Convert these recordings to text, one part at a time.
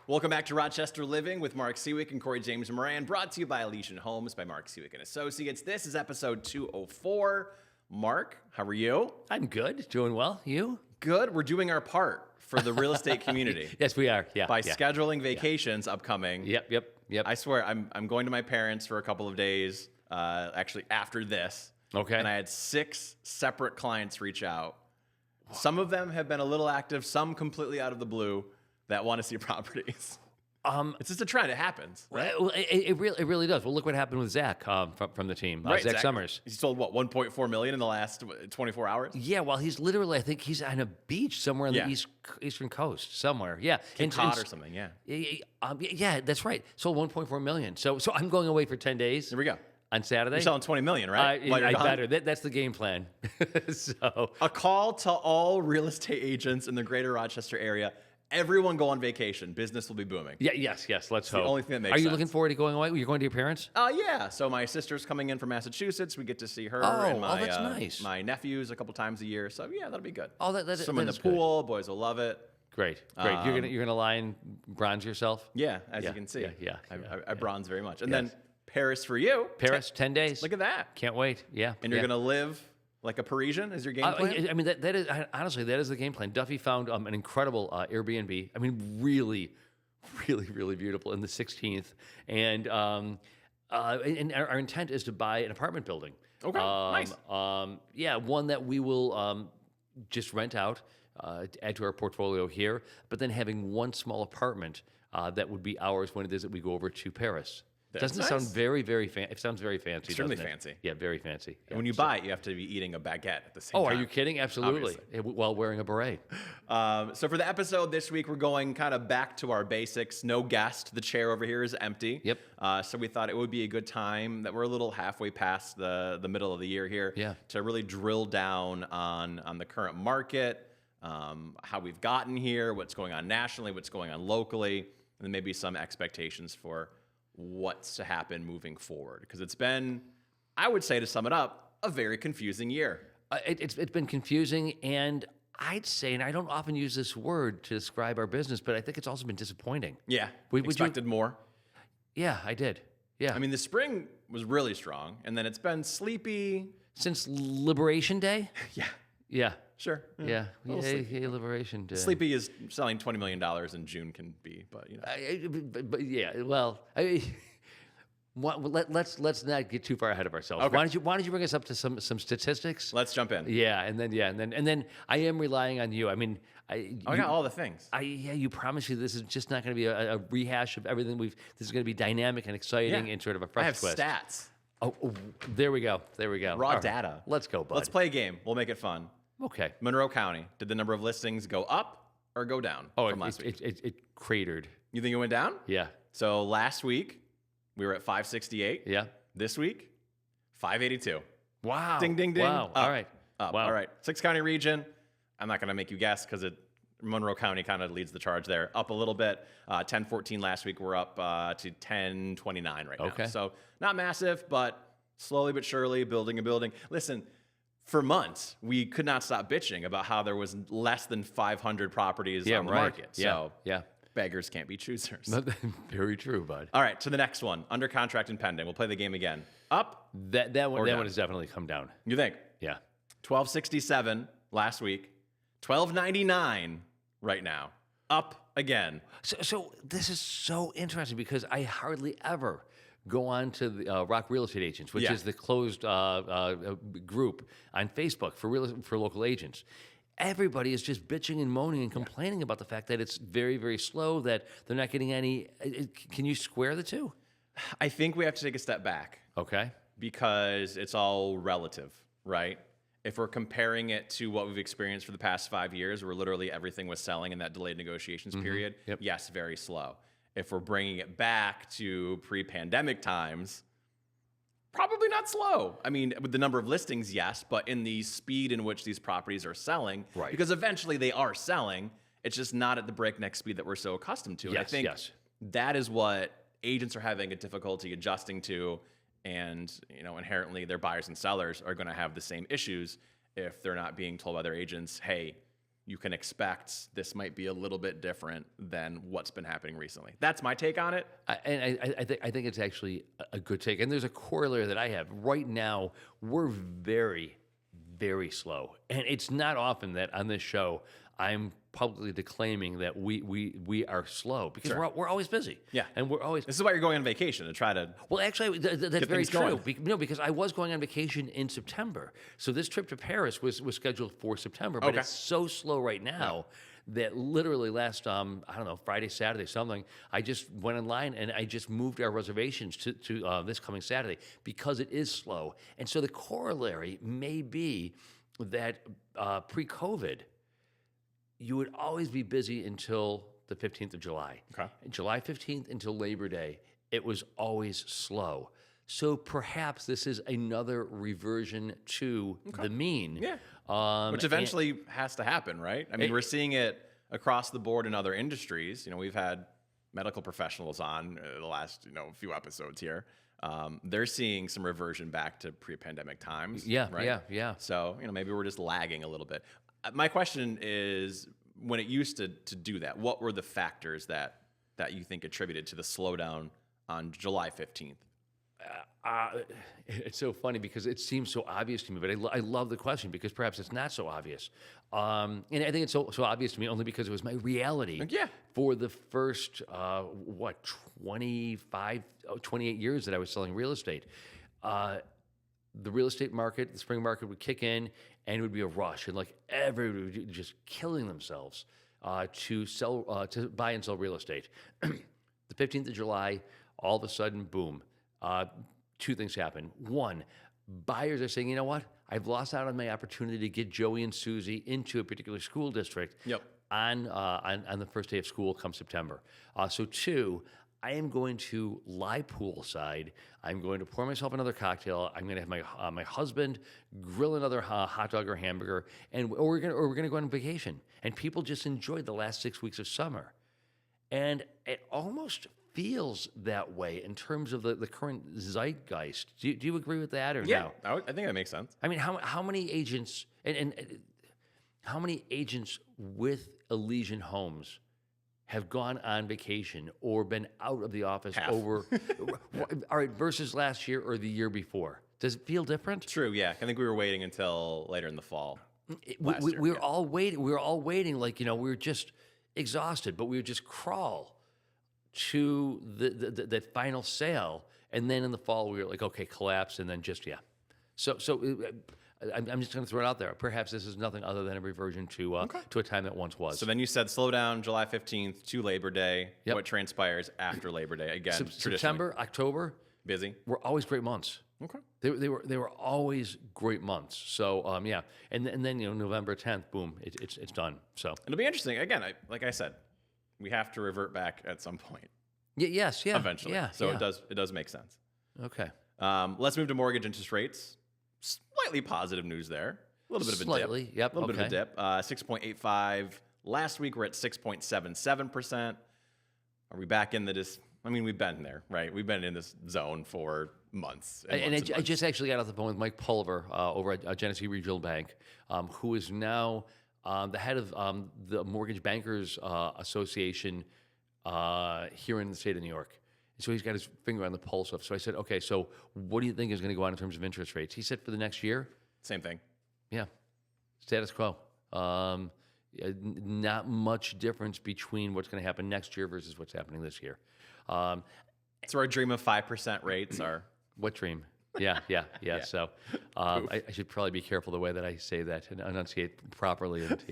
Welcome back to Rochester Living with Mark Siwiec and Corey James Moran, brought to you by Elysian Homes by Mark Siwiec and Associates. This is episode 204. Mark, how are you? I'm good. Doing well. You? Good. We're doing our part for the real estate community. Yes, we are. Yeah. By scheduling vacations upcoming. Yep. I swear, I'm going to my parents for a couple of days, actually after this. Okay. And I had 6 separate clients reach out. Some of them have been a little active, some completely out of the blue that want to see properties. It's just a trend. It happens, right? Well, it really does. Well, look what happened with Zach from the team. Right, Zach Summers. He sold, what, $1.4 million in the last 24 hours? Yeah, well, he's literally, I think he's on a beach somewhere on the eastern coast, somewhere. Yeah. Cape Cod or something, yeah. Yeah, that's right. Sold $1.4 million. So I'm going away for 10 days. There we go. On Saturday. You're selling $20 million, right? I better. That's the game plan. So a call to all real estate agents in the greater Rochester area. Everyone go on vacation. Business will be booming. Yeah, yes. Let's hope. The only thing that makes sense. Are you sense. looking forward to going away? You're going to your parents? Yeah. So my sister's coming in from Massachusetts. We get to see her and that's nice. My nephews a couple times a year. So yeah, that'll be good. Swim in the is pool. Boys will love it. Great. You're gonna lie and bronze yourself? Yeah, as you can see. Yeah. I bronze very much. And then Paris for you. Paris, 10 days. Look at that. Can't wait. Yeah. And you're gonna live like a Parisian is your game plan? I mean, that is honestly, that is the game plan. Duffy found an incredible Airbnb. I mean, really beautiful in the 16th. And our intent is to buy an apartment building. Okay, nice. One that we will just rent out, add to our portfolio here, but then having one small apartment that would be ours when it is that we go over to Paris. Doesn't it sound very fancy? It sounds very fancy. Extremely fancy. Yeah, very fancy. And yeah, when you buy it, you have to be eating a baguette at the same time. Oh, are you kidding? Absolutely. While wearing a beret. So for the episode this week, we're going kind of back to our basics. No guest. The chair over here is empty. Yep. So we thought it would be a good time that we're a little halfway past the middle of the year here. Yeah. To really drill down on the current market, how we've gotten here, what's going on nationally, what's going on locally, and then maybe some expectations for what's to happen moving forward. Because it's been, I would say to sum it up, a very confusing year. It's been confusing, and I'd say, and I don't often use this word to describe our business, but I think it's also been disappointing. Yeah, expected more. Yeah, I did. Yeah. I mean, the spring was really strong, and then it's been sleepy. Since Liberation Day? Yeah. Sure. Yeah. Liberation Day. Sleepy is selling $20 million in June can be, but you know. But yeah, well, let's not get too far ahead of ourselves. Okay. Why don't you bring us up to some statistics? Let's jump in. Yeah, and then I am relying on you. I mean, I got all the things. You promise you this is just not going to be a rehash of everything we've. This is going to be dynamic and exciting and sort of a fresh twist. I have stats. Oh, there we go. Raw data. Let's go, bud. Let's play a game. We'll make it fun. Okay. Monroe County. Did the number of listings go up or go down from last week? It cratered. You think it went down? Yeah. So last week we were at 568. Yeah. This week, 582. Wow. Ding, ding, ding. Wow. Up. All right. Up. Wow. All right. 6-county region. I'm not going to make you guess because Monroe County kind of leads the charge there. Up a little bit. 1014 last week. We're up to 1029 right now. Okay. So not massive, but slowly but surely building a building. Listen, for months, we could not stop bitching about how there was less than 500 properties on the market. So beggars can't be choosers. Very true, bud. All right, to the next one. Under contract and pending. We'll play the game again. Up? That one has definitely come down. You think? Yeah. 1267 last week. 1299 right now. Up again. So this is so interesting because I hardly ever go on to the Rock Real Estate Agents, which is the closed group on Facebook for local agents. Everybody is just bitching and moaning and complaining about the fact that it's very, very slow, that they're not getting any. Can you square the two? I think we have to take a step back. Okay. Because it's all relative, right? If we're comparing it to what we've experienced for the past 5 years, where literally everything was selling in that delayed negotiations period, yes, very slow. If we're bringing it back to pre-pandemic times, probably not slow. I mean, with the number of listings, yes, but in the speed in which these properties are selling, right? Because eventually they are selling. It's just not at the breakneck speed that we're so accustomed to. And I think that is what agents are having a difficulty adjusting to. And, you know, inherently their buyers and sellers are going to have the same issues if they're not being told by their agents, hey, you can expect this might be a little bit different than what's been happening recently. That's my take on it. I think it's actually a good take. And there's a corollary that I have. Right now, we're very, very slow. And it's not often that on this show I'm publicly declaiming that we are slow because we're always busy. Yeah. And we're always... This is why you're going on vacation, to try to... Well, actually, that's very true. Going. No, because I was going on vacation in September. So this trip to Paris was scheduled for September, but it's so slow right now that literally last, I don't know, Friday, Saturday, something, I just went online and I just moved our reservations to this coming Saturday because it is slow. And so the corollary may be that pre-COVID, you would always be busy until the 15th of July. Okay. July 15th until Labor Day, it was always slow. So perhaps this is another reversion to the mean. Yeah. Which eventually has to happen, right? I mean, we're seeing it across the board in other industries. You know, we've had medical professionals on the last, few episodes here. They're seeing some reversion back to pre-pandemic times. Yeah, right? yeah. So, maybe we're just lagging a little bit. My question is, when it used to do that, what were the factors that you think attributed to the slowdown on July 15th? It's so funny because it seems so obvious to me, but I love the question because perhaps it's not so obvious. And I think it's so obvious to me only because it was my reality for the first, 28 years that I was selling real estate. The real estate market, the spring market would kick in and it would be a rush. And like everybody would be just killing themselves to buy and sell real estate. The 15th of July, all of a sudden, boom. Two things happen. One, buyers are saying, you know what? I've lost out on my opportunity to get Joey and Susie into a particular school district on the first day of school come September. So two, I am going to lie poolside. I'm going to pour myself another cocktail. I'm going to have my husband grill another hot dog or hamburger, or we're going to go on vacation. And people just enjoyed the last 6 weeks of summer. And it almost feels that way in terms of the current zeitgeist. Do you agree with that or no? I think that makes sense. I mean, how many agents and how many agents with Elysian Homes have gone on vacation or been out of the office over all right, versus last year or the year before? Does it feel different? True, yeah. I think we were waiting until later in the fall. We were all waiting. We were all waiting like, we were just exhausted, but we would just crawl to that final sale, and then in the fall we were like, okay, collapse, and then just So I'm just going to throw it out there. Perhaps this is nothing other than a reversion to a time that once was. So then you said slow down July 15th to Labor Day. What transpires after Labor Day? Again, September, October, busy. Were always great months. Okay. They were always great months. So and then November 10th, boom, it's done. So it'll be interesting. Again, like I said, we have to revert back at some point. Yes. Eventually. Yeah. So it does make sense. Okay. Let's move to mortgage interest rates. Slightly positive news there. A little bit of a dip. Slightly, yep. A little bit of a dip. 6.85. Last week we're at 6.77%. Are we back in we've been there, right? We've been in this zone for months. I just actually got off the phone with Mike Pulver over at Genesee Regional Bank, who is now the head of the Mortgage Bankers Association here in the state of New York. So he's got his finger on the pulse of. So I said, okay, so what do you think is going to go on in terms of interest rates? He said for the next year. Same thing. Yeah. Status quo. Not much difference between what's going to happen next year versus what's happening this year. So our dream of 5% rates are... What dream? Yeah. So I should probably be careful the way that I say that and enunciate properly and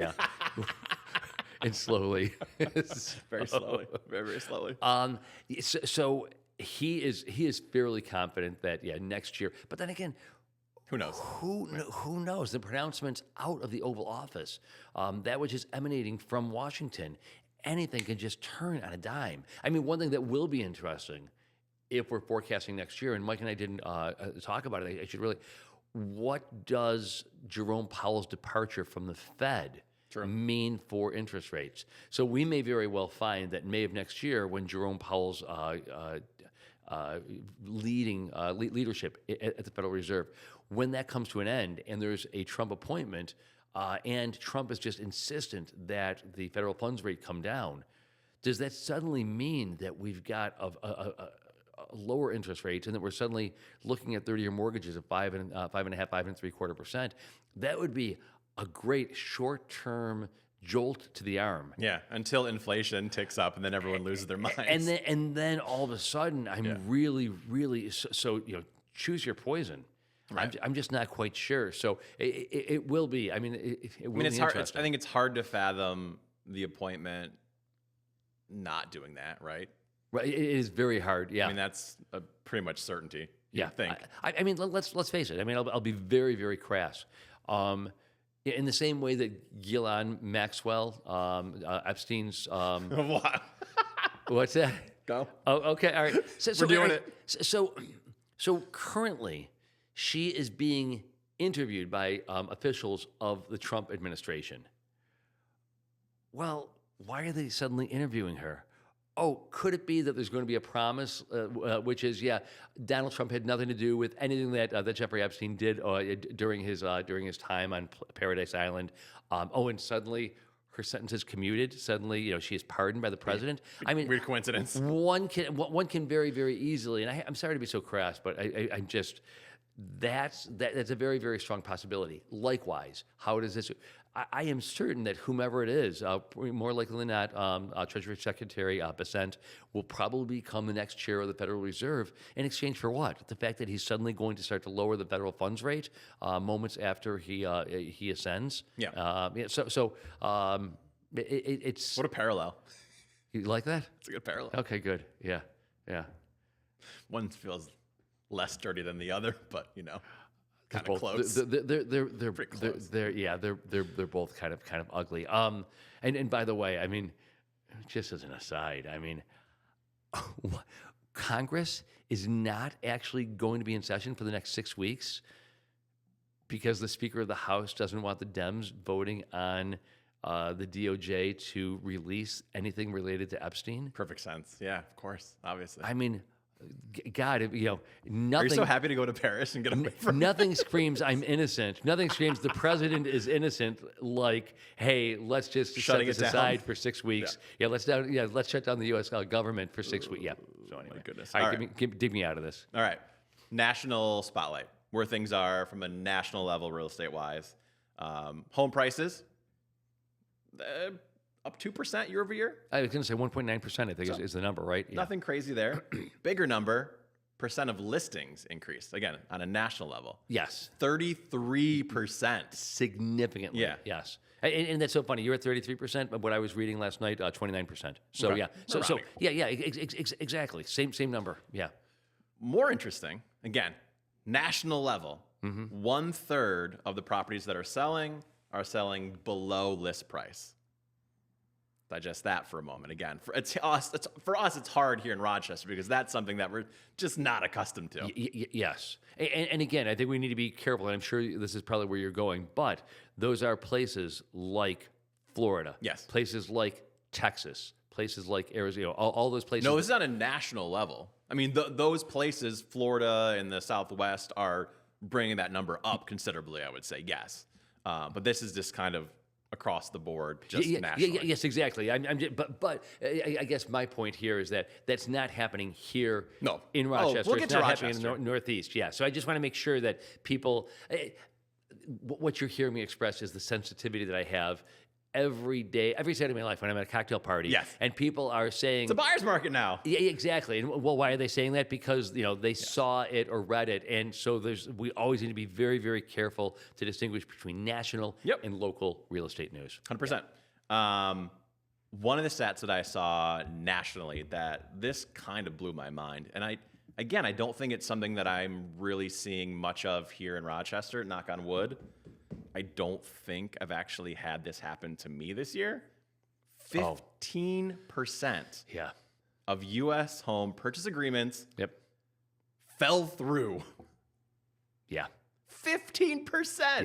and slowly. Very slowly. Very, very slowly. So he is fairly confident that next year. But then again, who knows? Who knows? The pronouncements out of the Oval Office, that was just emanating from Washington. Anything can just turn on a dime. I mean, one thing that will be interesting if we're forecasting next year, and Mike and I didn't talk about it, I should really, what does Jerome Powell's departure from the Fed mean for interest rates? So we may very well find that May of next year, when Jerome Powell's leadership at the Federal Reserve, when that comes to an end and there's a Trump appointment, and Trump is just insistent that the federal funds rate come down, does that suddenly mean that we've got a lower interest rates and that we're suddenly looking at 30-year mortgages of 5.5%, 5.75%? That would be a great short-term jolt to the arm. Yeah, until inflation ticks up and then everyone loses their minds. And then all of a sudden, I'm really so choose your poison. Right. I'm just not quite sure. So it will be. I mean, it will it's be hard. interesting. I think it's hard to fathom the appointment not doing that, right? Right. It is very hard. Yeah. I mean, that's a pretty much certainty. Yeah. I think. I mean, let's face it. I mean, I'll be very, very crass. In the same way that Ghislaine Maxwell, Epstein's. What? What's that? Go. Oh, okay. All right. We're doing it. So currently, she is being interviewed by officials of the Trump administration. Well, why are they suddenly interviewing her? Oh, could it be that there's going to be a promise, which is, Donald Trump had nothing to do with anything that Jeffrey Epstein did during his time on Paradise Island? And suddenly her sentence is commuted. Suddenly, she is pardoned by the president. I mean, weird coincidence. One can very, very easily, and I'm sorry to be so crass, but I'm just. That's a very, very strong possibility. Likewise, how does this? I am certain that whomever it is, more likely than not, Treasury Secretary Bessent will probably become the next chair of the Federal Reserve in exchange for what? The fact that he's suddenly going to start to lower the federal funds rate moments after he ascends. Yeah. It's what a parallel. You like that? It's a good parallel. Okay, good. Yeah. One feels less dirty than the other, but kind of close. They're pretty close. They're both kind of ugly. And by the way, I mean, just as an aside, I mean, Congress is not actually going to be in session for the next 6 weeks because the Speaker of the House doesn't want the Dems voting on the DOJ to release anything related to Epstein. Perfect sense. Yeah, of course, obviously. I mean, God, nothing. Are you so happy to go to Paris and get away from nothing screams I'm innocent. Nothing screams the president is innocent. Like, hey, let's just set this aside for 6 weeks. Yeah, let's shut down the U.S. government for 6 weeks. Yeah. So anyway, my goodness. All right, dig me out of this. All right, national spotlight, where things are from a national level, real estate wise. Home prices. Up 2% year over year. I was going to say 1.9%, I think is the number, right? Yeah. Nothing crazy there. Bigger number, percent of listings increased. Again, on a national level. Yes. 33%. Significantly. Yeah. Yes. And that's so funny. You're at 33%, but what I was reading last night, 29%. So, okay. Yeah. Exactly. Same number. Yeah. More interesting, again, national level, 1/3 of the properties that are selling below list price. Digest that for a moment. Again, for us, it's hard here in Rochester because that's something that we're just not accustomed to. Yes. And again, I think we need to be careful, and I'm sure this is probably where you're going, but those are places like Florida. Yes. Places like Texas. Places like Arizona. All those places. No, this is on a national level. I mean, those places, Florida and the Southwest, are bringing that number up considerably, I would say, yes. But this is just kind of across the board, just nationally. Yes, exactly. But I guess my point here is that that's not happening here in Rochester. We'll get it's to not Rochester. happening in the Northeast. Yeah. So I just want to make sure that people, what you're hearing me express is the sensitivity that I have every day, every day of my life when I'm at a cocktail party. Yes. And people are saying... It's a buyer's market now. Yeah, exactly. And well, why are they saying that? Because, they saw it or read it. And so we always need to be very, very careful to distinguish between national and local real estate news. 100%. One of the stats that I saw nationally that this kind of blew my mind. And I don't think it's something that I'm really seeing much of here in Rochester, knock on wood. I don't think I've actually had this happen to me this year. 15% of U.S. home purchase agreements fell through. Yeah. 15%.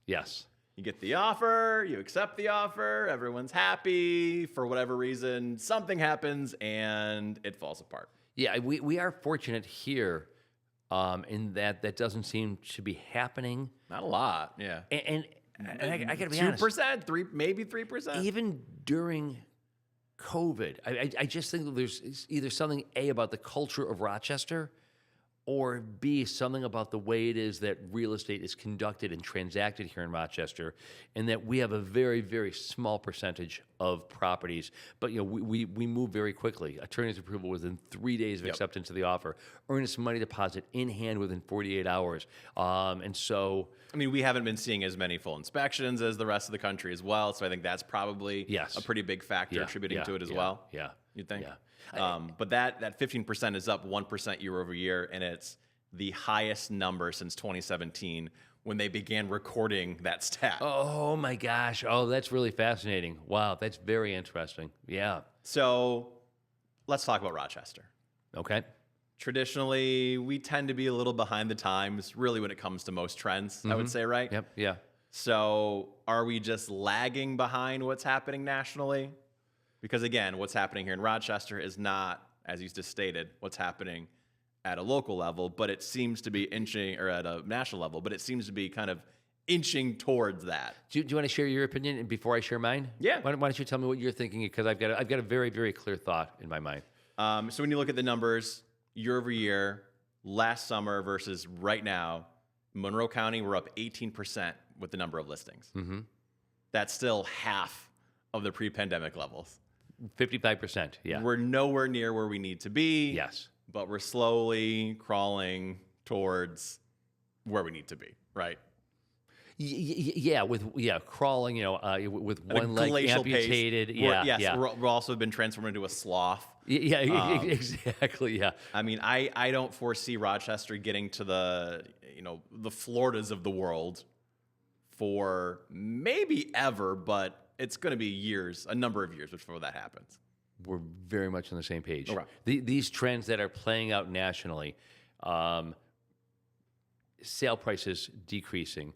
Yes. You get the offer, you accept the offer, everyone's happy. For whatever reason, something happens and it falls apart. Yeah, we are fortunate here in that doesn't seem to be happening. Not a lot, yeah. And And I got to be honest. 2%, maybe 3%. Even during COVID, I just think that there's either something, A, about the culture of Rochester, or B, something about the way it is that real estate is conducted and transacted here in Rochester, and that we have a very, very small percentage of properties. But we move very quickly. Attorney's approval within 3 days of acceptance of the offer. Earnest money deposit in hand within 48 hours. And so... I mean, we haven't been seeing as many full inspections as the rest of the country as well, so I think that's probably a pretty big factor attributing to it as well. Yeah. You'd think? Yeah. But that 15% is up 1% year over year, and it's the highest number since 2017 when they began recording that stat. Oh, my gosh. Oh, that's really fascinating. Wow, that's very interesting. Yeah. So let's talk about Rochester. Okay. Traditionally, we tend to be a little behind the times, really, when it comes to most trends, I would say, right? Yep, yeah. So are we just lagging behind what's happening nationally? Because again, what's happening here in Rochester is not, as you just stated, what's happening at a local level, but it seems to be inching, or at a national level, but it seems to be kind of inching towards that. Do you want to share your opinion before I share mine? Yeah. Why don't you tell me what you're thinking? Because I've got a very, very clear thought in my mind. So when you look at the numbers, year over year, last summer versus right now, Monroe County, we're up 18% with the number of listings. Mm-hmm. That's still half of the pre-pandemic levels. 55%, yeah. We're nowhere near where we need to be. Yes. But we're slowly crawling towards where we need to be, right? Crawling, with one leg amputated. Pace. We're also been transformed into a sloth. Exactly, yeah. I mean, I don't foresee Rochester getting to the Floridas of the world for maybe ever, but it's going to be years, a number of years before that happens. We're very much on the same page. Right. These trends that are playing out nationally, sale prices decreasing,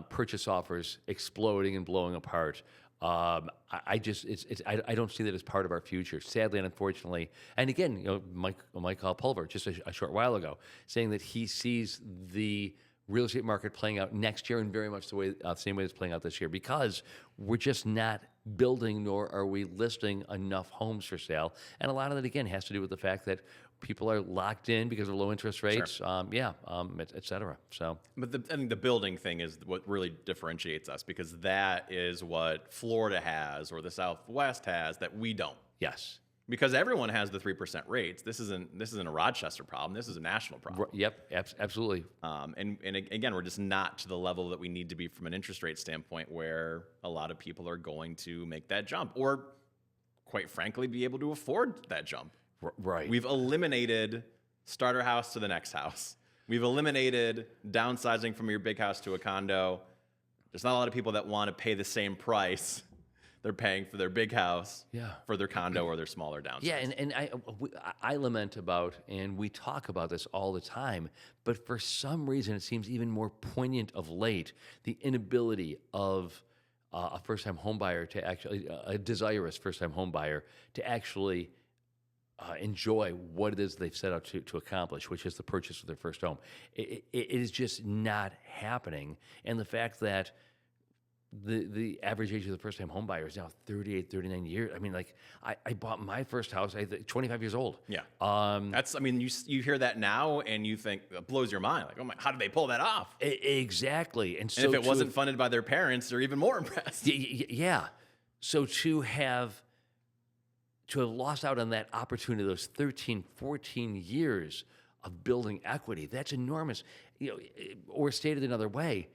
purchase offers exploding and blowing apart. I don't see that as part of our future, sadly and unfortunately. And again, Mike Pulver, just a short while ago, saying that he sees the real estate market playing out next year in very much the same way it's playing out this year, because we're just not building, nor are we listing enough homes for sale. And a lot of that, again, has to do with the fact that people are locked in because of low interest rates, sure. Et cetera. So, but I think the building thing is what really differentiates us, because that is what Florida has or the Southwest has that we don't. Yes. Because everyone has the 3% rates. This isn't a Rochester problem. This is a national problem. Yep, absolutely. And again, we're just not to the level that we need to be from an interest rate standpoint, where a lot of people are going to make that jump, or quite frankly, be able to afford that jump. Right. We've eliminated starter house to the next house. We've eliminated downsizing from your big house to a condo. There's not a lot of people that want to pay the same price they're paying for their big house for their condo or their smaller downsize. Yeah, and I lament about, and we talk about this all the time, but for some reason it seems even more poignant of late, the inability of a first-time homebuyer to actually, a desirous first-time homebuyer to actually enjoy what it is they've set out to accomplish, which is the purchase of their first home. It is just not happening. And the fact that the average age of the first-time home buyer is now 38, 39 years. I mean, like, I bought my first house at 25 years old. Yeah. You hear that now and you think, it blows your mind. Like, oh my, how did they pull that off? Exactly. And so if it wasn't funded by their parents, they're even more impressed. Yeah. So to have lost out on that opportunity, those 13, 14 years of building equity, that's enormous. Or stated another way,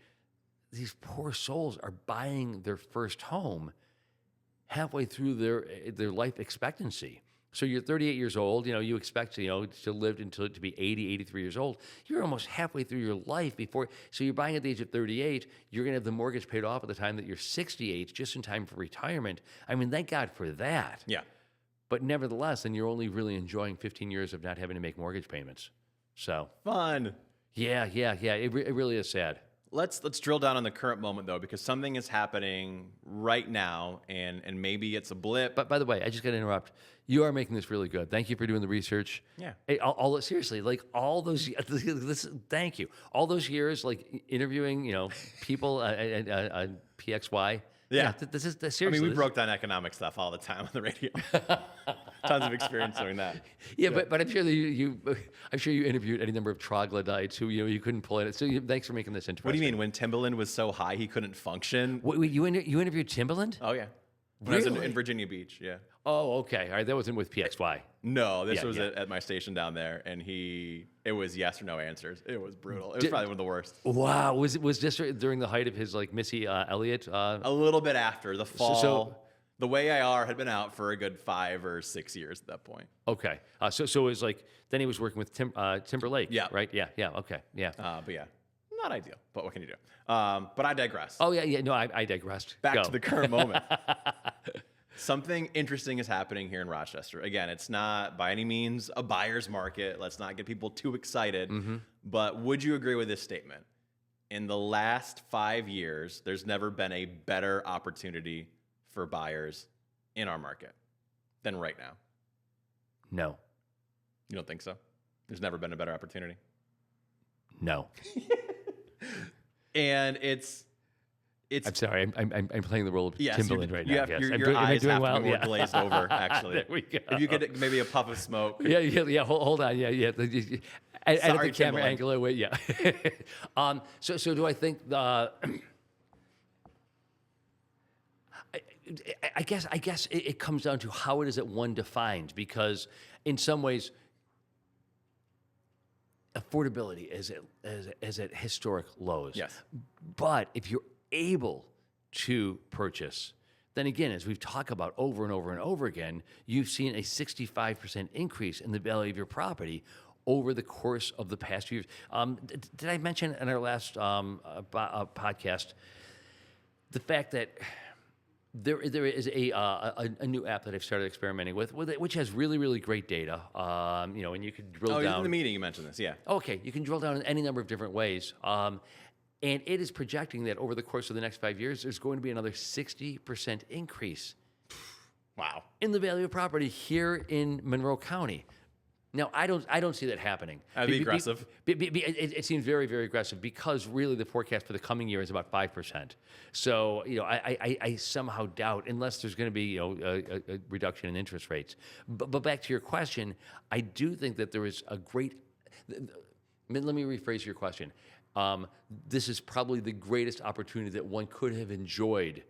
these poor souls are buying their first home halfway through their life expectancy. So you're 38 years old, you expect to live to be 80, 83 years old. You're almost halfway through your life so you're buying at the age of 38, you're going to have the mortgage paid off at the time that you're 68, just in time for retirement. I mean, thank God for that. Yeah. But nevertheless, then you're only really enjoying 15 years of not having to make mortgage payments. So fun. Yeah. It really is sad. let's drill down on the current moment though, because something is happening right now, and maybe it's a blip. But by the way, I just got to interrupt. You are making this really good. Thank you for doing the research. Yeah. Hey, seriously, like all those. Thank you. All those years, like interviewing, people at PXY. Yeah. This is I seriously. mean, we broke down economic stuff all the time on the radio. Tons of experience doing that. Yeah, but I'm sure that you interviewed any number of troglodytes who you couldn't pull in. So thanks for making this interesting. What do you mean? When Timbaland was so high he couldn't function? Wait, you interviewed Timbaland? Oh yeah. When I was Really? in Virginia Beach. Yeah. Oh, okay. All right, that wasn't with PXY. No, this was yeah. at my station down there, and it was yes or no answers. It was brutal. It was probably one of the worst. Wow, was this during the height of his like Missy Elliott? A little bit after the fall. so- the Way IR had been out for a good 5 or 6 years at that point. Okay, so it was like then he was working with Timberlake. Yeah. Right. Yeah. Okay. Yeah. But yeah, not ideal. But what can you do? But I digress. Oh yeah. No, I digressed. Back Go. to the current moment. Something interesting is happening here in Rochester. Again, it's not by any means a buyer's market. Let's not get people too excited. Mm-hmm. But would you agree with this statement? In the last 5 years, there's never been a better opportunity for buyers in our market than right now. No. You don't think so? There's never been a better opportunity? No. And it's I'm sorry. I'm playing the role of yes, Timbaland right now. Yes. Your eyes doing have well? to be more glazed over, actually. There we go. If you could maybe a puff of smoke. Yeah. Hold on. Yeah. Edit the Sorry, camera Timbaland. angle away. Yeah. So do I think the? I guess it comes down to how it is that one defines, because in some ways, affordability is at historic lows. Yes. But if you're able to purchase, then again, as we've talked about over and over and over again, you've seen a 65% increase in the value of your property over the course of the past few years. Did I mention in our last podcast the fact that there is a new app that I've started experimenting with which has really, really great data, and you can drill down. In the meeting you mentioned this, yeah. Okay, you can drill down in any number of different ways. And it is projecting that over the course of the next 5 years, there's going to be another 60% increase. Wow. In the value of property here in Monroe County. Now, I don't see that happening. That'd be aggressive. It seems very, very aggressive, because really the forecast for the coming year is about 5%. So, I somehow doubt, unless there's going to be a reduction in interest rates. But back to your question, I do think that there is a great. Let me rephrase your question. This is probably the greatest opportunity that one could have enjoyed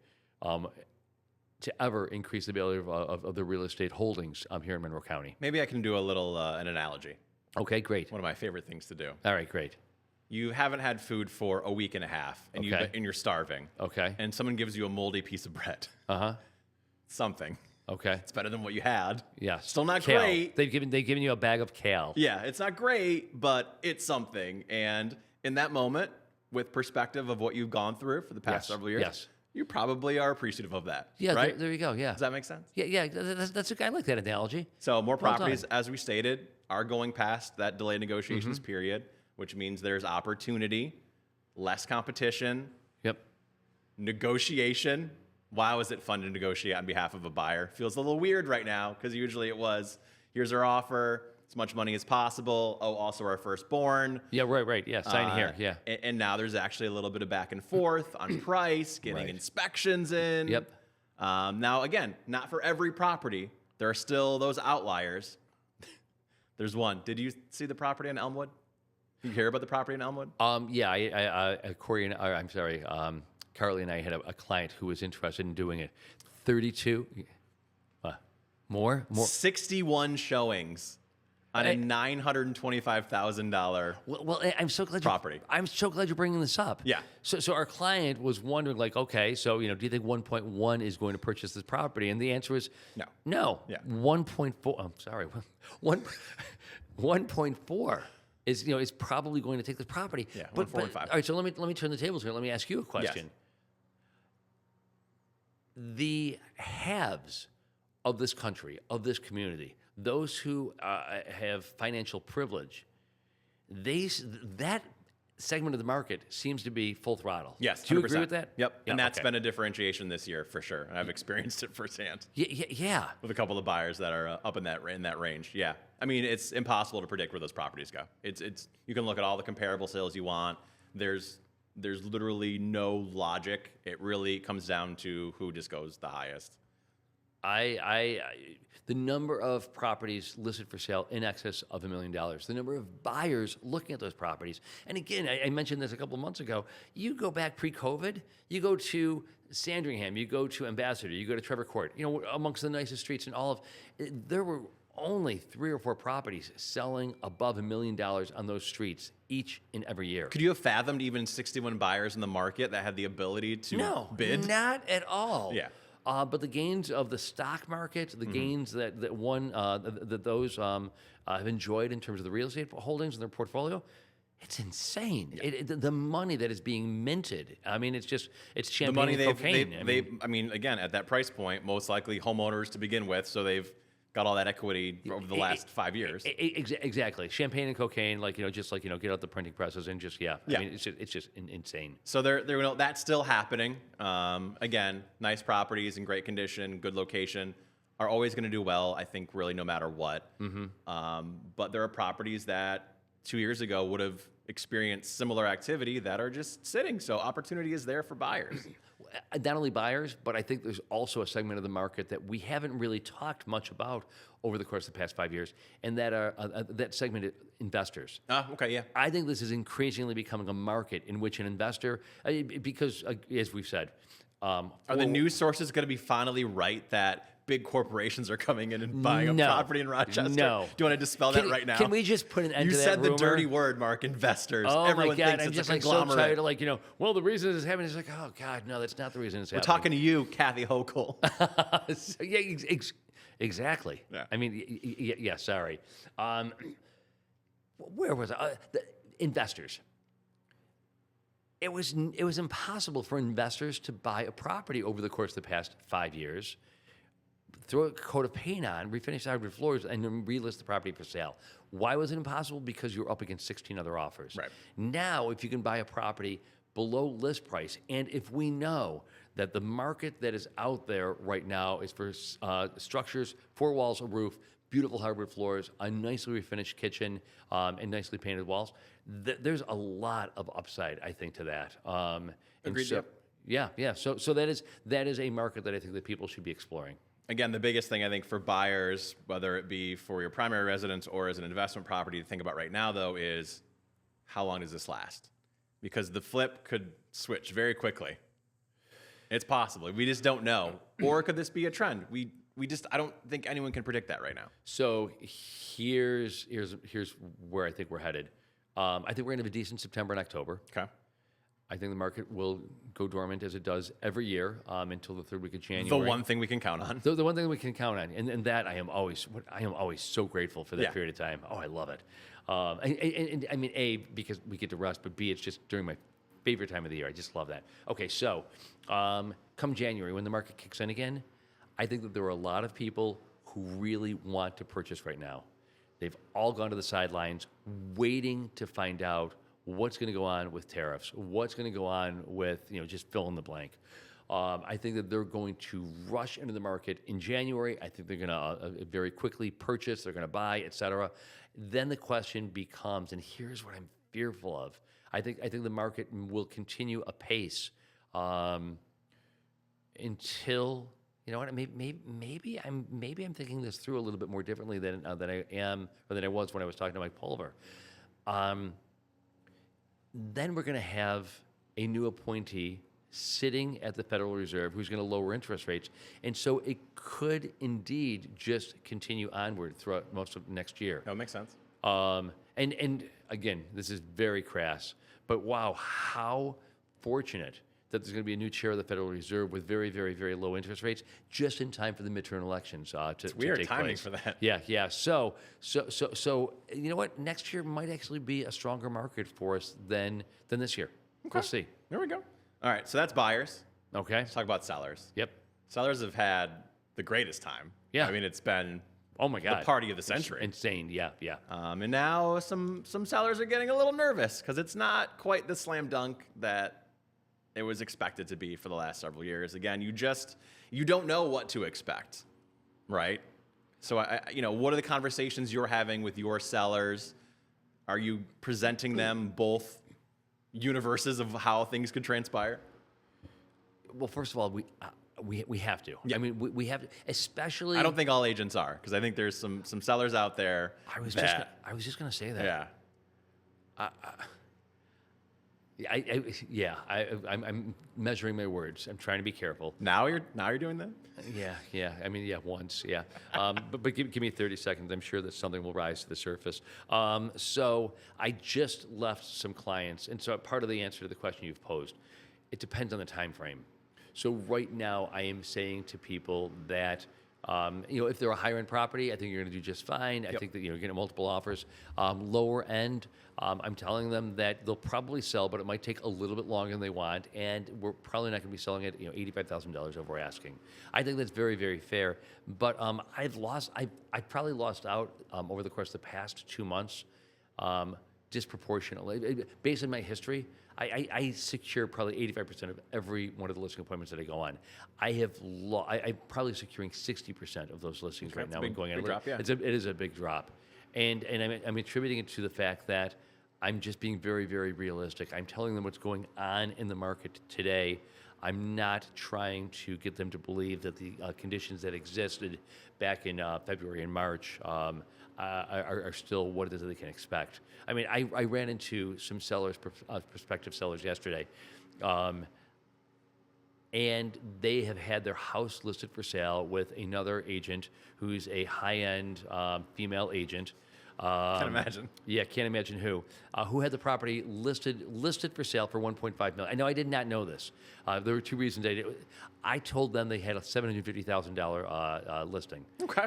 to ever increase the value of the real estate holdings here in Monroe County. Maybe I can do a little an analogy. Okay, great. One of my favorite things to do. All right, great. You haven't had food for a week and a half, and Okay. you're starving. Okay. And someone gives you a moldy piece of bread. Uh-huh. Something. Okay. It's better than what you had. Yes. Still not Kale. great. They've given you a bag of kale. Yeah, it's not great, but it's something. And in that moment, with perspective of what you've gone through for the past several years, Yes. you probably are appreciative of that. Yeah, right? there you go. Yeah. Does that make sense? Yeah. That's I like that analogy. So more Well properties, done. as we stated, are going past that delayed negotiations period, which means there's opportunity, less competition, Yep. negotiation. Wow, is it fun to negotiate on behalf of a buyer? Feels a little weird right now, because usually it was, here's our offer, as much money as possible. Oh, also our firstborn. Yeah. Right. Yeah. Sign here. Yeah. And now there's actually a little bit of back and forth on price, getting Right. inspections in. Yep. Now, again, not for every property. There are still those outliers. There's one. Did you see the property in Elmwood? Did you hear about the property in Elmwood? Yeah. Corey and I'm sorry. Carly and I had a client who was interested in doing it. 32. More. 61 showings on a $925,000 Well, I'm so glad property. I'm so glad you're bringing this up. Yeah. So our client was wondering, like, okay, so do you think 1.1 is going to purchase this property? And the answer is No. No. Yeah. 1.4. I'm sorry. 1.4 is probably going to take this property. Yeah, But 1.45. all right. So let me turn the tables here. Let me ask you a question. The haves of this country, of this community, those who have financial privilege, that segment of the market seems to be full throttle. Yes, Do you 100%. agree with that? Yep, Yeah, and that's okay. been a differentiation this year for sure. And I've experienced it firsthand Yeah. with a couple of buyers that are up in that range. Yeah, I mean, it's impossible to predict where those properties go. It's you can look at all the comparable sales you want. There's literally no logic. It really comes down to who just goes the highest. The number of properties listed for sale in excess of $1 million, the number of buyers looking at those properties. And again, I mentioned this a couple of months ago. You go back pre-COVID, you go to Sandringham, you go to Ambassador, you go to Trevor Court, amongst the nicest streets in all of, there were only 3 or 4 properties selling above $1 million on those streets each and every year. Could you have fathomed even 61 buyers in the market that had the ability to bid? No, not at all. Yeah. But the gains of the stock market, the gains that those have enjoyed in terms of the real estate holdings in their portfolio, it's insane. Yeah. The money that is being minted. I mean, it's champagne The money and cocaine. I mean, again, at that price point, most likely homeowners to begin with, so they've got all that equity over the last 5 years. Exactly, champagne and cocaine, get out the printing presses and just I mean, it's just insane. So that's still happening. Again, nice properties in great condition, good location, are always going to do well. I think really no matter what. But there are properties that 2 years ago would have experienced similar activity that are just sitting. So opportunity is there for buyers. Not only buyers, but I think there's also a segment of the market that we haven't really talked much about over the course of the past 5 years, and that segment is investors. Okay, yeah. I think this is increasingly becoming a market in which an investor, because as we've said, are the news sources going to be finally right that big corporations are coming in and buying a property in Rochester? No. Do you want to dispel that right now? Can we just put an end to that You said rumor? the dirty word, Mark, investors. Oh Everyone my God, thinks I'm it's just a so conglomerate. tired of well, the reason this is happening is oh God, no, that's not the reason it's We're happening. talking to you, Kathy Hochul. Exactly. Yeah. I mean, yeah, sorry. Where was I? The investors. It was impossible for investors to buy a property over the course of the past 5 years, throw a coat of paint on, refinish hardwood floors, and then relist the property for sale. Why was it impossible? Because you're up against 16 other offers. Right. Now, if you can buy a property below list price, and if we know that the market that is out there right now is for structures, 4 walls, a roof, beautiful hardwood floors, a nicely refinished kitchen, and nicely painted walls, there's a lot of upside, I think, to that. Agreed. So, yeah. So that is a market that I think that people should be exploring. Again, the biggest thing I think for buyers, whether it be for your primary residence or as an investment property to think about right now, though, is how long does this last? Because the flip could switch very quickly. It's possible. We just don't know. Or could this be a trend? I don't think anyone can predict that right now. So here's where I think we're headed. I think we're going to have a decent September and October. Okay. I think the market will go dormant as it does every year until the 3rd week of January. The one thing we can count on. The one thing we can count on, and that I am always so grateful for that period of time. Oh, I love it. And I mean, A, because we get to rest, but B, it's just during my favorite time of the year. I just love that. Okay, so come January, when the market kicks in again, I think that there are a lot of people who really want to purchase right now. They've all gone to the sidelines waiting to find out what's going to go on with tariffs, what's going to go on with, just fill in the blank. I think that they're going to rush into the market in January. I think they're going to very quickly purchase, they're going to buy, et cetera. Then the question becomes, and here's what I'm fearful of, I think the market will continue apace until, you know what, maybe I'm thinking this through a little bit more differently than I am, or than I was when I was talking to Mike Pulver. Then we're going to have a new appointee sitting at the Federal Reserve who's going to lower interest rates. And so it could indeed just continue onward throughout most of next year. That makes sense. And again, this is very crass, but wow, how fortunate that there's going to be a new chair of the Federal Reserve with very, very, very low interest rates just in time for the midterm elections to weird take timing place. for that. Yeah. So you know what? Next year might actually be a stronger market for us than this year. Okay. We'll see. There we go. All right, so that's buyers. Okay. Let's talk about sellers. Yep. Sellers have had the greatest time. Yeah. I mean, it's been Oh my God, the party of the century. Insane. Yeah. And now some sellers are getting a little nervous because it's not quite the slam dunk that it was expected to be for the last several years. Again, you don't know what to expect, right? So what are the conversations you're having with your sellers? Are you presenting them both universes of how things could transpire? Well, first of all, we have to. Yeah. I mean, we have to, especially. I don't think all agents are, because I think there's some sellers out there. I was just going to say that. Yeah. I'm measuring my words. I'm trying to be careful. Now you're doing that? Yeah. I mean, once, yeah. But give me 30 seconds. I'm sure that something will rise to the surface. So I just left some clients, and so part of the answer to the question you've posed, it depends on the time frame. So right now, I am saying to people that if they're a higher end property, I think you're going to do just fine. Yep. I think that you're getting multiple offers. Lower end, I'm telling them that they'll probably sell, but it might take a little bit longer than they want, and we're probably not going to be selling at $85,000 over asking. I think that's very, very fair. But I've probably lost out over the course of the past 2 months, disproportionately based on my history. I secure probably 85% of every one of the listing appointments that I go on. I'm probably securing 60% of those listings right now. Big drop, yeah. It is a big drop. And I'm attributing it to the fact that I'm just being very, very realistic. I'm telling them what's going on in the market today. I'm not trying to get them to believe that the conditions that existed back in February and March are still what it is that they can expect. I mean, I ran into some sellers, prospective sellers yesterday, and they have had their house listed for sale with another agent who's a high-end female agent. Can't imagine. Yeah, can't imagine who had the property listed for sale for $1.5 million. I know I did not know this. There were two reasons I told them they had a $750,000 listing. Okay.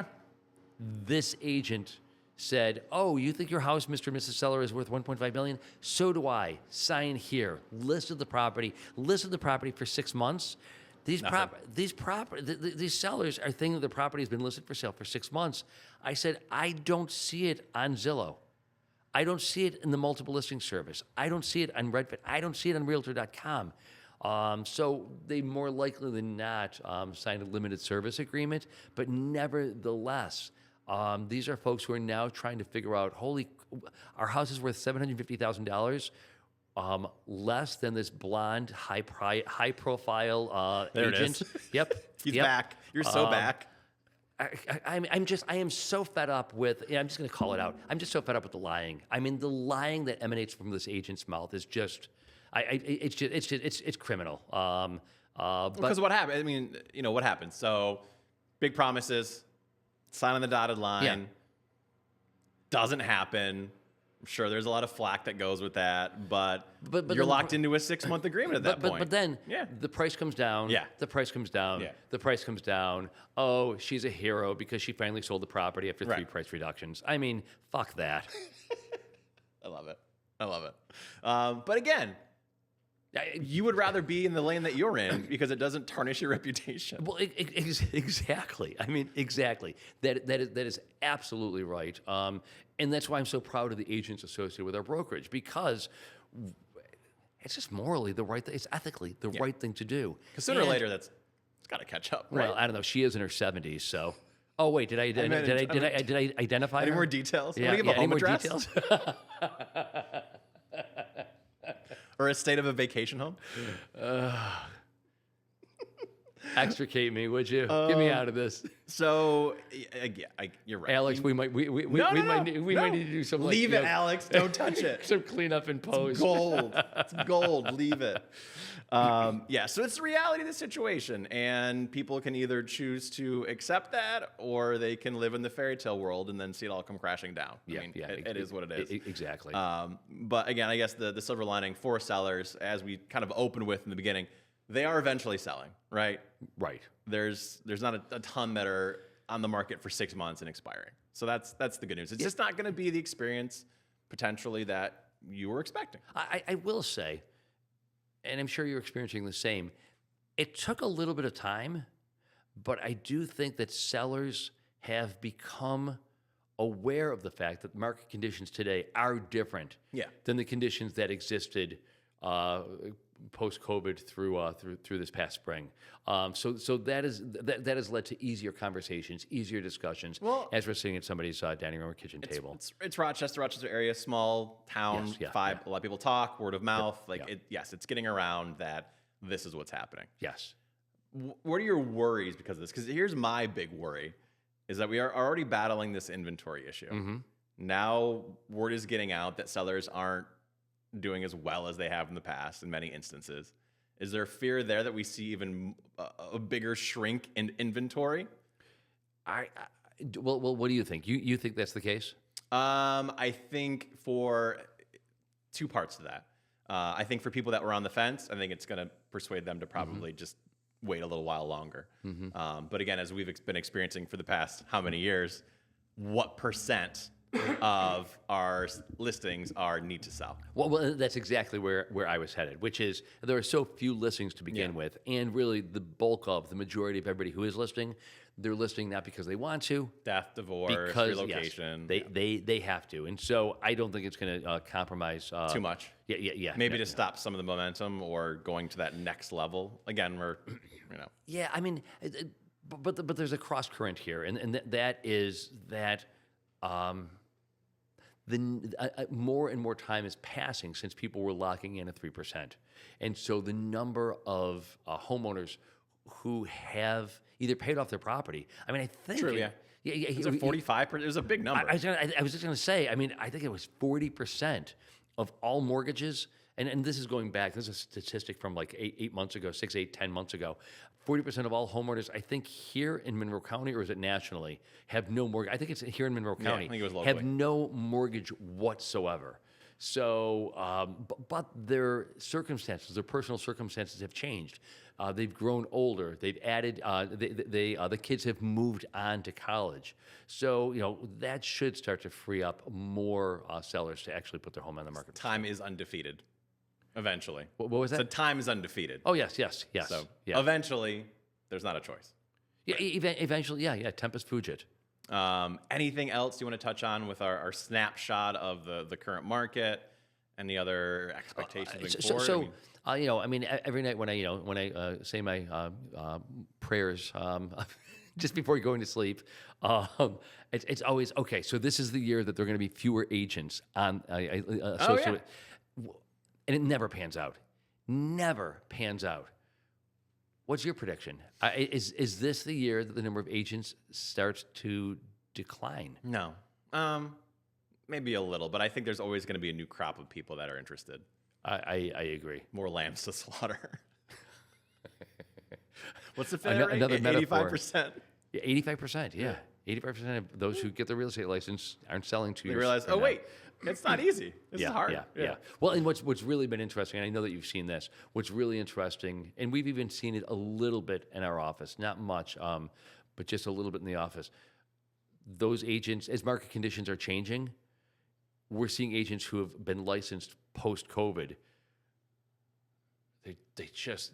This agent said, "Oh, you think your house, Mr. and Mrs. Seller, is worth $1.5 million? So do I. Sign here." Listed the property for 6 months. These sellers are thinking the property has been listed for sale for 6 months. I said, I don't see it on Zillow. I don't see it in the multiple listing service. I don't see it on Redfin. I don't see it on Realtor.com. So they more likely than not signed a limited service agreement, but nevertheless, these are folks who are now trying to figure out, our house is worth $750,000. Less than this blonde, high profile there agent. It is. Yep. He's back. You're so back. I am so fed up with. I'm just going to call it out. I'm just so fed up with the lying. I mean, the lying that emanates from this agent's mouth is just. It's criminal. Because what happened? I mean, what happened? So, big promises, sign on the dotted line. Yeah. Doesn't happen. I'm sure there's a lot of flack that goes with that, but you're then locked into a 6-month agreement at that point. But then the price comes down. Yeah. The price comes down. Yeah. The price comes down. Oh, she's a hero because she finally sold the property after 3 price reductions. I mean, fuck that. I love it. But again, you would rather be in the lane that you're in because it doesn't tarnish your reputation. Well, exactly. I mean, exactly. That is absolutely right. And that's why I'm so proud of the agents associated with our brokerage, because it's just morally the right thing. It's ethically the right thing to do. Because sooner or later, it's got to catch up. Right? Well, I don't know. She is in her 70s, so. Oh wait, did I identify any her? more details? Yeah, Want to give a home any address? more details? Or a state of a vacation home? Extricate me, would you? Get me out of this. So, you're right. Alex, we might need to do some. Leave it, Alex. Don't touch it. Some cleanup and post. It's gold. It's gold. Leave it. So it's the reality of the situation, and people can either choose to accept that, or they can live in the fairy tale world and then see it all come crashing down. It is what it is. Exactly. But again, I guess the silver lining for sellers, as we kind of opened with in the beginning, they are eventually selling, right? Right. There's not a ton that are on the market for 6 months and expiring. So that's the good news. It's just not going to be the experience potentially that you were expecting. I will say, and I'm sure you're experiencing the same, it took a little bit of time, but I do think that sellers have become aware of the fact that market conditions today are different than the conditions that existed post-COVID through this past spring. So that has led to easier conversations, easier discussions, as we're sitting at somebody's dining room or kitchen table. It's Rochester area, small town, a lot of people talk, word of mouth. It's getting around that this is what's happening. Yes. What are your worries because of this? Because here's my big worry, is that we are already battling this inventory issue. Mm-hmm. Now word is getting out that sellers aren't doing as well as they have in the past in many instances. Is there fear there that we see even a bigger shrink in inventory? Well, what do you think? You think that's the case? I think for two parts to that. I think for people that were on the fence, I think it's going to persuade them to probably just wait a little while longer. But again, as we've been experiencing for the past how many years, what percent of our listings are need to sell? Well, that's exactly where I was headed, which is there are so few listings to begin with, and really the majority of everybody who is listing, they're listing not because they want to. Death, divorce, relocation. Yes, they have to. And so I don't think it's going to compromise. Too much. Yeah. Maybe to stop some of the momentum or going to that next level. Again, we're, Yeah, I mean, but there's a cross current here, and that is that more and more time is passing since people were locking in at 3%. And so the number of homeowners who have either paid off their property. I mean, I think... True, yeah. It's a 45%. It was a big number. I was just going to say, I mean, I think it was 40% of all mortgages, and this is going back, this is a statistic from like 8 months ago, 6, 8, 10 months ago. 40% of all homeowners, I think here in Monroe County, or is it nationally, have no mortgage. I think it's here in Monroe County. I think it was locally. Have no mortgage whatsoever. So, but their circumstances, their personal circumstances have changed. They've grown older. They've added. The kids have moved on to college. So that should start to free up more sellers to actually put their home on the market. Time is undefeated. Eventually. What was that? So time is undefeated. Oh yes. So eventually, there's not a choice. Yeah. Eventually. Yeah. Tempus fugit. Anything else you want to touch on with our snapshot of the current market? Any other expectations going forward? I mean, every night when I say my prayers just before going to sleep, it's always okay. So this is the year that there are going to be fewer agents on associated, and it never pans out. Never pans out. What's your prediction? Is this the year that the number of agents starts to decline? No. Maybe a little, but I think there's always going to be a new crop of people that are interested. I agree. More lambs to slaughter. What's the failure rate? Another metaphor. 85%. Yeah, 85%. Yeah. 85% of those who get the real estate license aren't selling 2 years. They realize, wait, it's not easy. This is hard. Yeah. Well, and what's really been interesting, and I know that you've seen this, what's really interesting, and we've even seen it a little bit in our office, not much, but just a little bit in the office. Those agents, as market conditions are changing, we're seeing agents who have been licensed post-COVID. They just,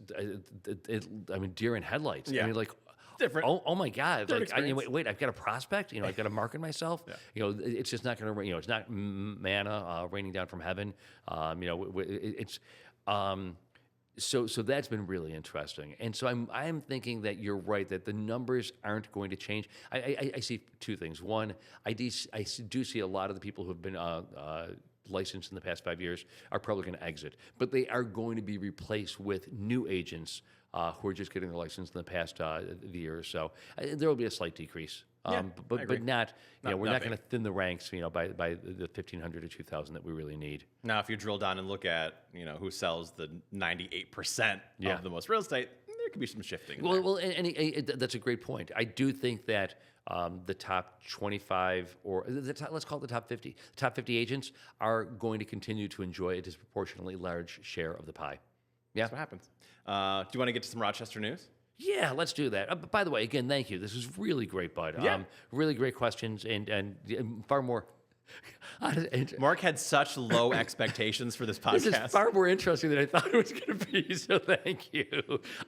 I mean, deer in headlights. Yeah. I mean, like, different. Oh my God! Like, wait, I've got a prospect. I've got to market myself. It's just not going to. It's not manna raining down from heaven. So that's been really interesting. And so I'm thinking that you're right, that the numbers aren't going to change. I see two things. One, I do see a lot of the people who have been licensed in the past 5 years are probably going to exit, but they are going to be replaced with new agents who are just getting their license in the past year or so. There will be a slight decrease. But not we're not going to thin the ranks, by the 1,500 to 2,000 that we really need. Now, if you drill down and look at, who sells the 98% of the most real estate, there could be some shifting. Well, and that's a great point. I do think that the top 25 or let's call it the top 50. The top 50 agents are going to continue to enjoy a disproportionately large share of the pie. Yeah. That's what happens. Do you want to get to some Rochester news? Yeah, let's do that. By the way, again, thank you. This was really great, Bud. Yeah. Really great questions and far more. Mark had such low expectations for this podcast. This is far more interesting than I thought it was going to be. So thank you.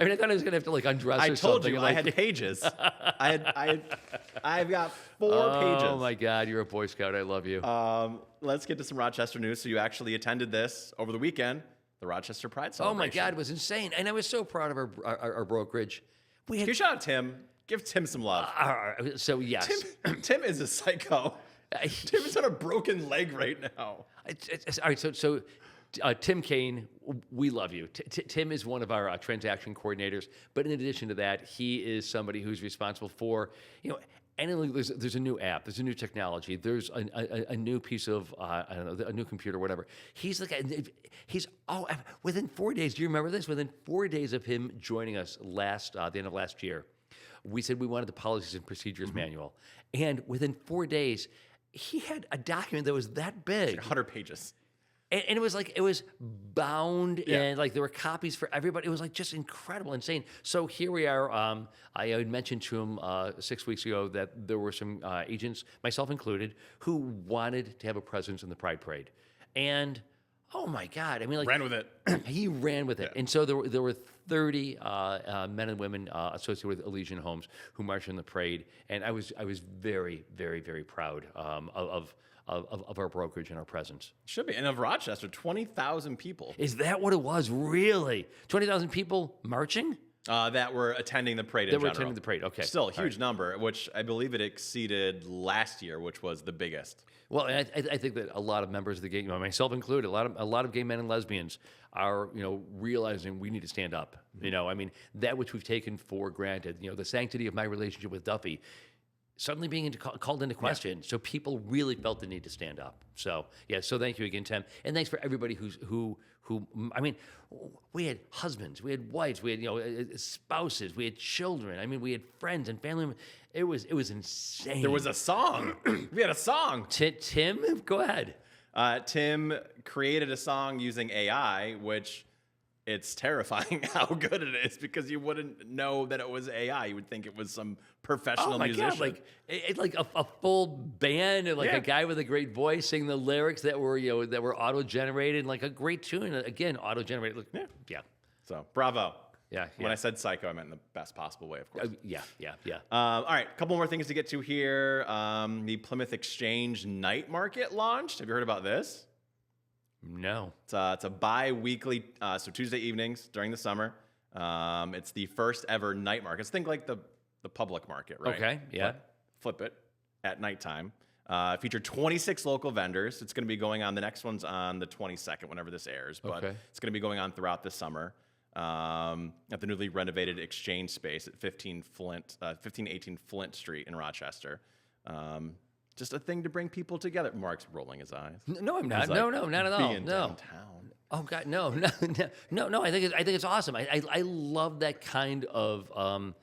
I mean, I thought I was going to have to like undress. I or told something. you Like, I had pages. I've got 4 pages. Oh my God, you're a Boy Scout. I love you. Let's get to some Rochester news. So you actually attended this over the weekend, the Rochester Pride celebration. Oh my God, it was insane, and I was so proud of our brokerage. We had Give a shout out to Tim. Give Tim some love. so yes, Tim is a psycho. Tim is on a broken leg right now. All right, so Tim Kane, we love you. Tim is one of our transaction coordinators, but in addition to that, he is somebody who's responsible for, and there's a new app, there's a new technology, there's a new piece of, I don't know, a new computer, whatever. He's the guy, within 4 days, do you remember this? Within 4 days of him joining us the end of last year, we said we wanted the policies and procedures manual. And within 4 days, he had a document that was that big. It's like 100 pages. And it was bound, and like there were copies for everybody. It was like just incredible, insane. So here we are. I had mentioned to him 6 weeks ago that there were some agents, myself included, who wanted to have a presence in the Pride Parade. And oh my God, I mean, like Ran with it. he ran with it. And so there were 30 men and women associated with Elysian Homes who marched in the parade, and I was very, very, very proud of our brokerage and our presence. Should be. And of Rochester, 20,000 people. Is that what it was? Really? 20,000 people marching? That were attending the parade in general. Attending the parade, okay. Still a huge number, which I believe it exceeded last year, which was the biggest. Well, and I think that a lot of members of the gay, myself included, a lot of gay men and lesbians are, realizing we need to stand up. I mean, that which we've taken for granted, the sanctity of my relationship with Duffy, suddenly being called into question. So people really felt the need to stand up. So so thank you again, Tim, and thanks for everybody who. I mean, we had husbands, we had wives, we had spouses, we had children. I mean, we had friends and family. It was insane. There was a song. We had a song. Tim, go ahead. Tim created a song using AI, which it's terrifying how good it is because you wouldn't know that it was AI. You would think it was some professional musician. God, like a full band and like a guy with a great voice singing the lyrics that were auto generated, like a great tune. Again, auto generated. Yeah. So bravo. Yeah. When I said psycho, I meant in the best possible way, of course. Yeah. All right, a couple more things to get to here. The Plymouth Exchange Night Market launched. Have you heard about this? No. It's a bi-weekly, so Tuesday evenings during the summer. It's the first ever night market. Think like the public market, right? Okay, yeah. Flip it at nighttime. Featured 26 local vendors. It's going to be going on. The next one's on the 22nd, whenever this airs. But it's going to be going on throughout the summer at the newly renovated Exchange space at 1518 Flint Street in Rochester. Just a thing to bring people together. Mark's rolling his eyes. No, I'm not. Like, no, not at all. being downtown. Oh God, no. I think it's awesome. I love that kind of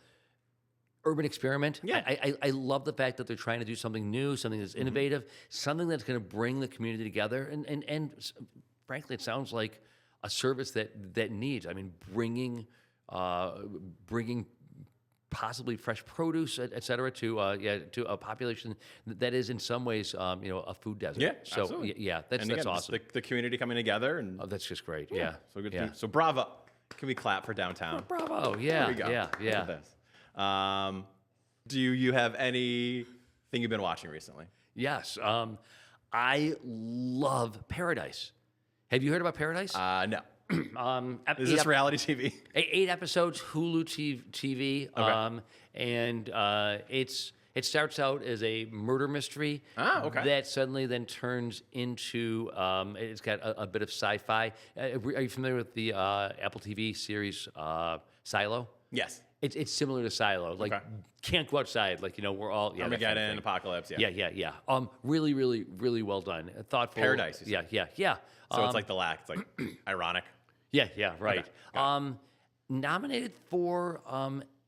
urban experiment. Yeah. I love the fact that they're trying to do something new, something that's innovative, something that's going to bring the community together. And frankly, it sounds like a service that needs. I mean, bringing possibly fresh produce, et cetera, to a population that is in some ways, a food desert. Yeah, so absolutely. That's Again, awesome. The community coming together, and That's just great. Yeah. so good. So bravo! Can we clap for downtown? Bravo! Yeah, There we go. yeah. Look at this. Do you have anything you've been watching recently? Yes. I love Paradise. Have you heard about Paradise? No. Is 8 this reality TV? 8 episodes, Hulu TV. Okay. And it starts out as a murder mystery. Okay. That suddenly then turns into it's got a bit of sci-fi. Are you familiar with the Apple TV series Silo? Yes. It's similar to Silo. Like can't go outside. Like we're all Armageddon, Apocalypse. Yeah. Yeah. Really, really, really well done. Thoughtful. Paradise. Yeah. So it's like the lack. It's like ironic. Yeah, right. Okay. Nominated for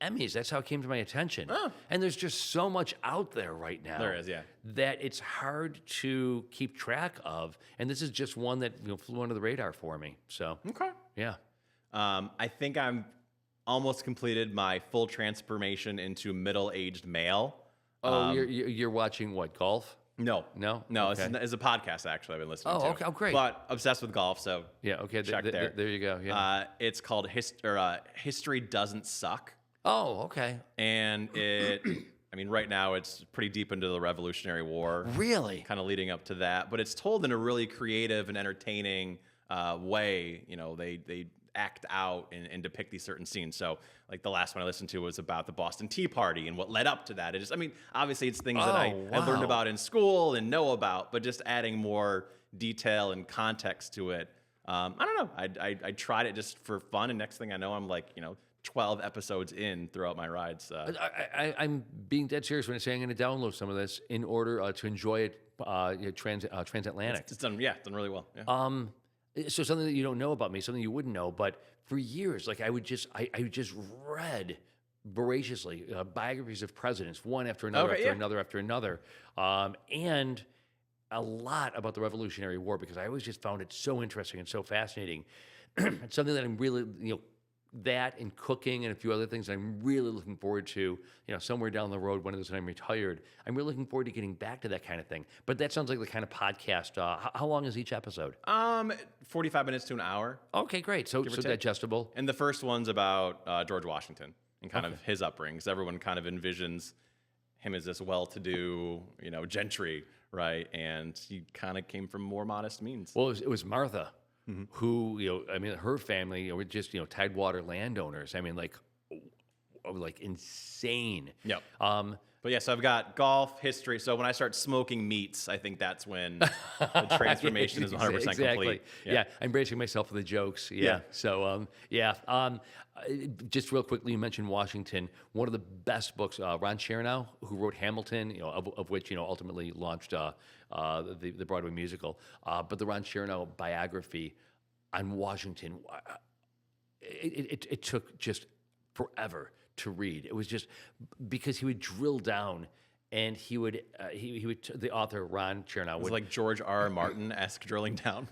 Emmys. That's how it came to my attention. Oh. And there's just so much out there right now. There is, yeah. That it's hard to keep track of. And this is just one that flew under the radar for me. So Okay. yeah. I think I'm almost completed my full transformation into middle-aged male. Oh, you're watching what, golf? No. No? No, Okay. it's a podcast, actually, I've been listening to. Oh, okay. Oh, great. But obsessed with golf, so Yeah, okay. check there. There you go. Yeah. It's called History Doesn't Suck. Oh, okay. And I mean, right now it's pretty deep into the Revolutionary War. Really? Kind of leading up to that. But it's told in a really creative and entertaining way. You know, they act out and depict these certain scenes. So, like the last one I listened to was about the Boston Tea Party and what led up to that. It just, I mean, obviously it's things that I learned about in school and know about, but just adding more detail and context to it. I don't know. I tried it just for fun, and next thing I know, I'm like, 12 episodes in throughout my rides. I'm being dead serious when I say I'm going to download some of this in order to enjoy it transatlantic. It's done really well. Yeah. So something that you don't know about me, something you wouldn't know, but for years, like I just read voraciously biographies of presidents, one after another, after another, and a lot about the Revolutionary War because I always just found it so interesting and so fascinating. It's something that I'm really, that and cooking and a few other things I'm really looking forward to, somewhere down the road when I'm retired. I'm really looking forward to getting back to that kind of thing. But that sounds like the kind of podcast. How long is each episode? 45 minutes to an hour. Okay, great. So digestible. And the first one's about George Washington and kind of his upbringing. Because everyone kind of envisions him as this well-to-do, gentry, right? And he kind of came from more modest means. Well, it was Martha. Mm-hmm. Who, her family were just, Tidewater landowners. I mean, like insane. Yep. But yeah, so I've got golf, history. So when I start smoking meats, I think that's when the transformation is 100% complete. Yeah, I'm bracing myself for the jokes. Yeah. So, just real quickly, you mentioned Washington. One of the best books, Ron Chernow, who wrote Hamilton, of which, ultimately launched the Broadway musical. But the Ron Chernow biography on Washington, it took just forever to read. It was just because he would drill down, and he would the author Ron Chernow was like George R. Martin-esque drilling down.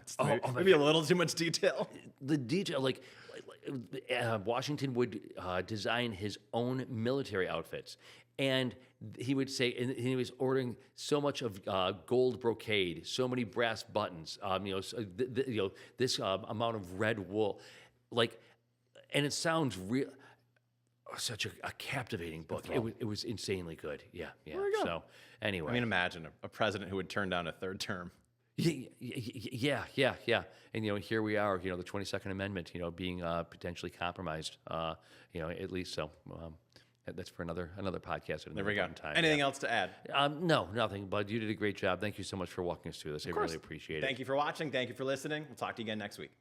Maybe a little too much detail. The detail, Washington would design his own military outfits, and he would say, and he was ordering so much of gold brocade, so many brass buttons, this amount of red wool, and it sounds real. Such a captivating book. It was insanely good. Yeah. So anyway, I mean, imagine a president who would turn down a third term. Yeah. And here we are. The 22nd Amendment. Being potentially compromised. At least so. That's for another podcast. There we go. Anything else to add? No, nothing. Bud, you did a great job. Thank you so much for walking us through this. I really appreciate it. Thank you for watching. Thank you for listening. We'll talk to you again next week.